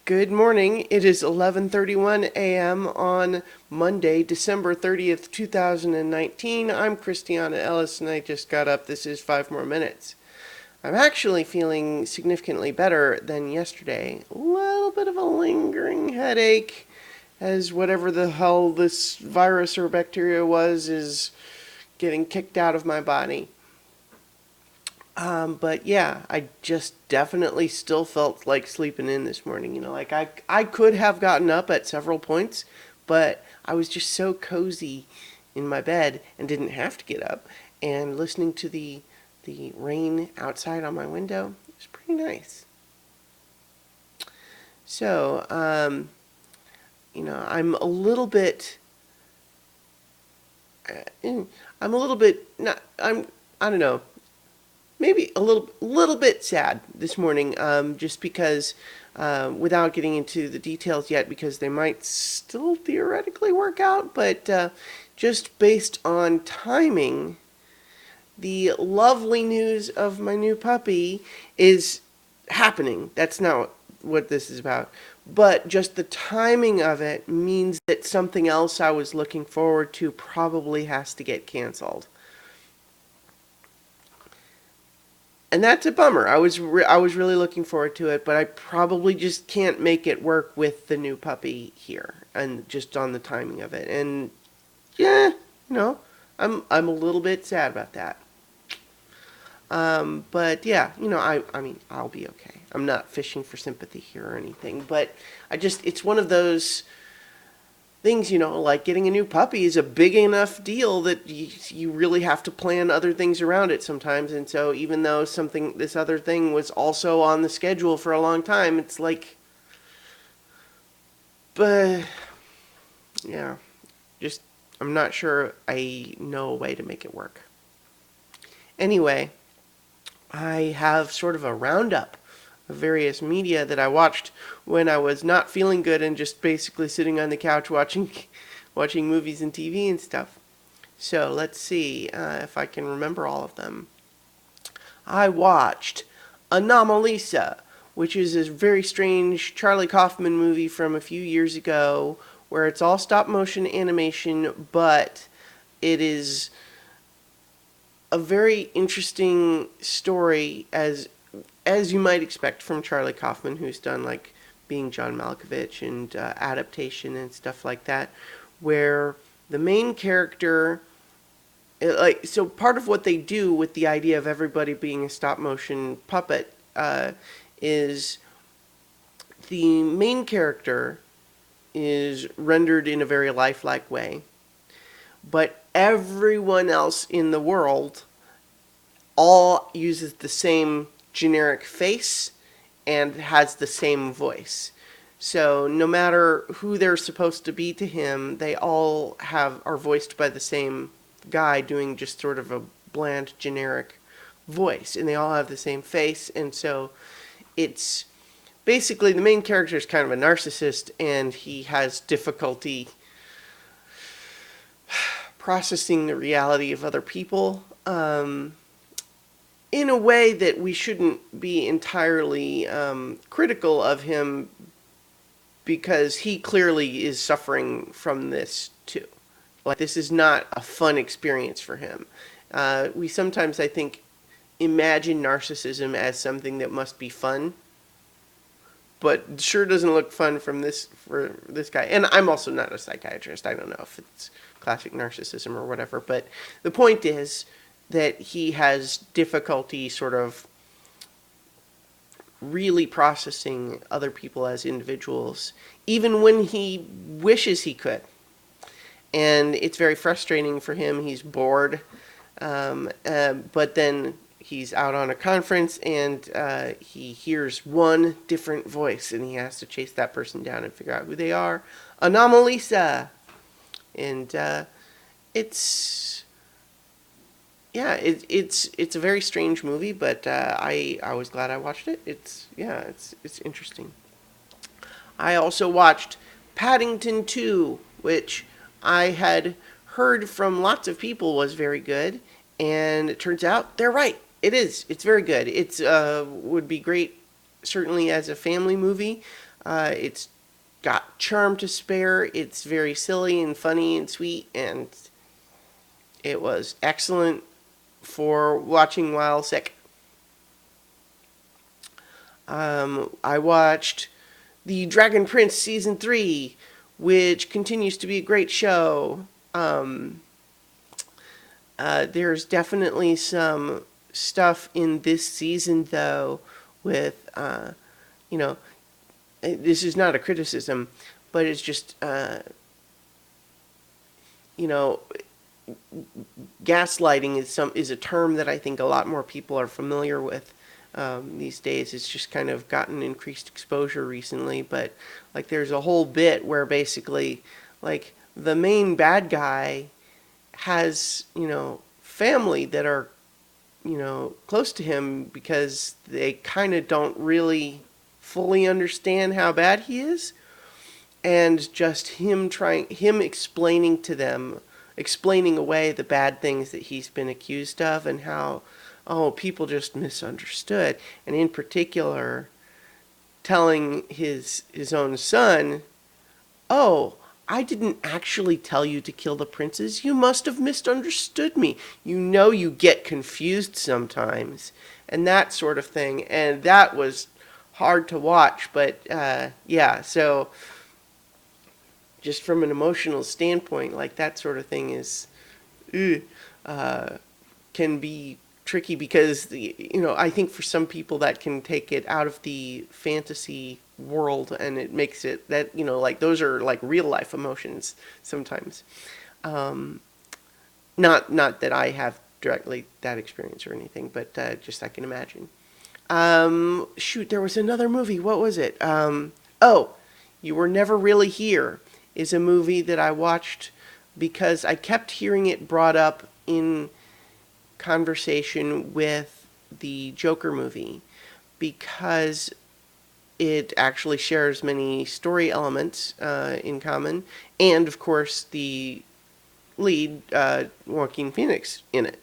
Good morning. It is 11:31 a.m. on Monday, December 30th, 2019. I'm Christiana Ellis and I just got up. This is 5 more minutes. I'm actually feeling significantly better than yesterday. A little bit of a lingering headache as whatever the hell this virus or bacteria was is getting kicked out of my body. But yeah, I just definitely still felt like sleeping in this morning. Like I could have gotten up at several points, but I was just so cozy in my bed and didn't have to get up. And listening to the rain outside on my window was pretty nice. So, I'm a little bit, I'm a little bit, not, I don't know, maybe a little bit sad this morning, just because, without getting into the details yet, because they might still theoretically work out, but just based on timing, the lovely news of my new puppy is happening. That's not what this is about. But just the timing of it means that something else I was looking forward to probably has to get canceled. And that's a bummer. I was really looking forward to it, but I probably just can't make it work with the new puppy here, and just on the timing of it. And yeah, I'm a little bit sad about that. But yeah, I mean, I'll be okay. I'm not fishing for sympathy here or anything, but it's one of those things, like getting a new puppy is a big enough deal that you really have to plan other things around it sometimes. And so even though this other thing was also on the schedule for a long time, it's like, but yeah, just, I'm not sure I know a way to make it work. Anyway, I have sort of a roundup of various media that I watched when I was not feeling good and just basically sitting on the couch watching movies and TV and stuff. So let's see if I can remember all of them. I watched Anomalisa, which is a very strange Charlie Kaufman movie from a few years ago where it's all stop motion animation, but it is a very interesting story, as you might expect from Charlie Kaufman, who's done like Being John Malkovich and Adaptation and stuff like that, where the main character, so part of what they do with the idea of everybody being a stop motion puppet is the main character is rendered in a very lifelike way, but everyone else in the world all uses the same generic face and has the same voice. So no matter who they're supposed to be to him, they all are voiced by the same guy doing just sort of a bland generic voice, and they all have the same face. And so it's basically the main character is kind of a narcissist, and he has difficulty processing the reality of other people, in a way that we shouldn't be entirely critical of him, because he clearly is suffering from this too. Like, this is not a fun experience for him. We sometimes, I think, imagine narcissism as something that must be fun, but sure doesn't look fun for this guy. And I'm also not a psychiatrist. I don't know if it's classic narcissism or whatever, but the point is that he has difficulty sort of really processing other people as individuals, even when he wishes he could. And it's very frustrating for him. He's bored, but then he's out on a conference and he hears one different voice, and he has to chase that person down and figure out who they are. Anomalisa! And it's a very strange movie, but I was glad I watched it. It's interesting. I also watched Paddington 2, which I had heard from lots of people was very good, and it turns out they're right. It is. It's very good. It's would be great, certainly as a family movie. It's got charm to spare. It's very silly and funny and sweet, and it was excellent for watching while sick. I watched the Dragon Prince Season 3, which continues to be a great show. There's definitely some stuff in this season, though, with, you know, this is not a criticism, but it's just, you know, gaslighting is a term that I think a lot more people are familiar with these days. It's just kind of gotten increased exposure recently, but like there's a whole bit where basically like the main bad guy has, family that are, close to him because they kind of don't really fully understand how bad he is, and just him explaining to them, explaining away the bad things that he's been accused of, and how, oh, people just misunderstood, and in particular telling his own son, oh, I didn't actually tell you to kill the princes. You must have misunderstood me. You get confused sometimes, and that sort of thing. And that was hard to watch, but yeah, so just from an emotional standpoint, like that sort of thing is, can be tricky because, I think for some people that can take it out of the fantasy world, and it makes it that, like those are like real life emotions sometimes. Not that I have directly that experience or anything, but just I can imagine. Shoot, there was another movie. What was it? Oh, You Were Never Really Here is a movie that I watched because I kept hearing it brought up in conversation with the Joker movie, because it actually shares many story elements in common, and of course the lead, Joaquin Phoenix, in it.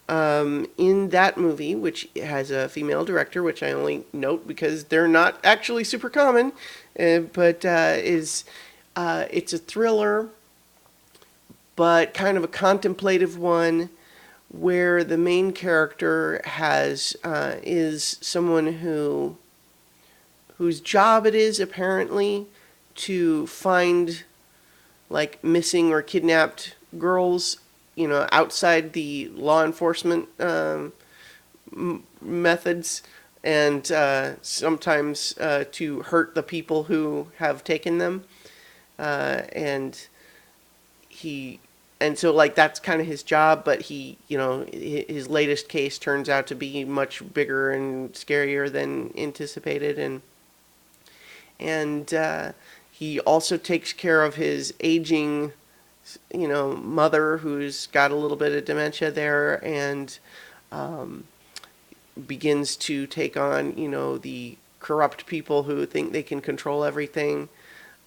In that movie, which has a female director, which I only note because they're not actually super common, but it's a thriller, but kind of a contemplative one, where the main character is someone whose job it is apparently to find like missing or kidnapped girls, outside the law enforcement methods, and sometimes to hurt the people who have taken them, and he and so like that's kind of his job, but his latest case turns out to be much bigger and scarier than anticipated, and he also takes care of his aging mother, who's got a little bit of dementia there, and begins to take on the corrupt people who think they can control everything.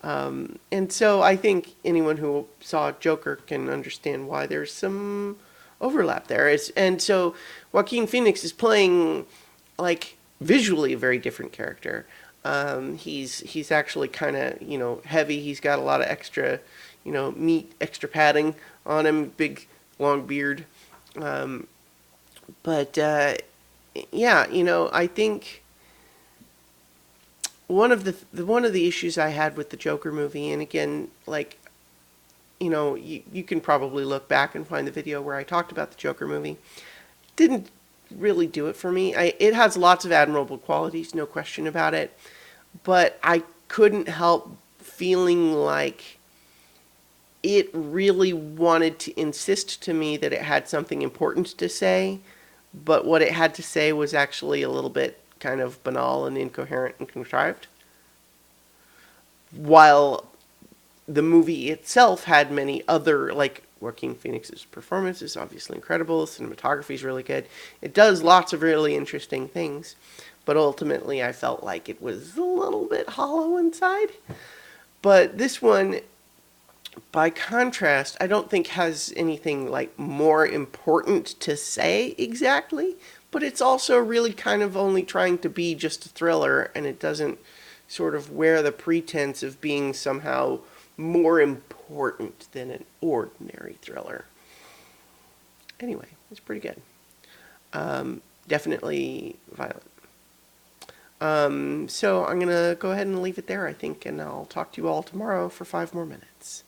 And so I think anyone who saw Joker can understand why there's some overlap there. And so Joaquin Phoenix is playing, like, visually a very different character. He's actually kind of, heavy. He's got a lot of extra, meat, extra padding on him, big, long beard. But yeah, I think one of the issues I had with the Joker movie, and again, like, you can probably look back and find the video where I talked about the Joker movie, didn't really do it for me. It has lots of admirable qualities, no question about it, but I couldn't help feeling like it really wanted to insist to me that it had something important to say, but what it had to say was actually a little bit kind of banal and incoherent and contrived. While the movie itself had many other, like, Joaquin Phoenix's performance is obviously incredible, cinematography is really good, it does lots of really interesting things, but ultimately I felt like it was a little bit hollow inside. But this one, by contrast, I don't think has anything like more important to say exactly, but it's also really kind of only trying to be just a thriller, and it doesn't sort of wear the pretense of being somehow more important than an ordinary thriller. Anyway, it's pretty good. Definitely violent. So I'm going to go ahead and leave it there, I think, and I'll talk to you all tomorrow for 5 more minutes.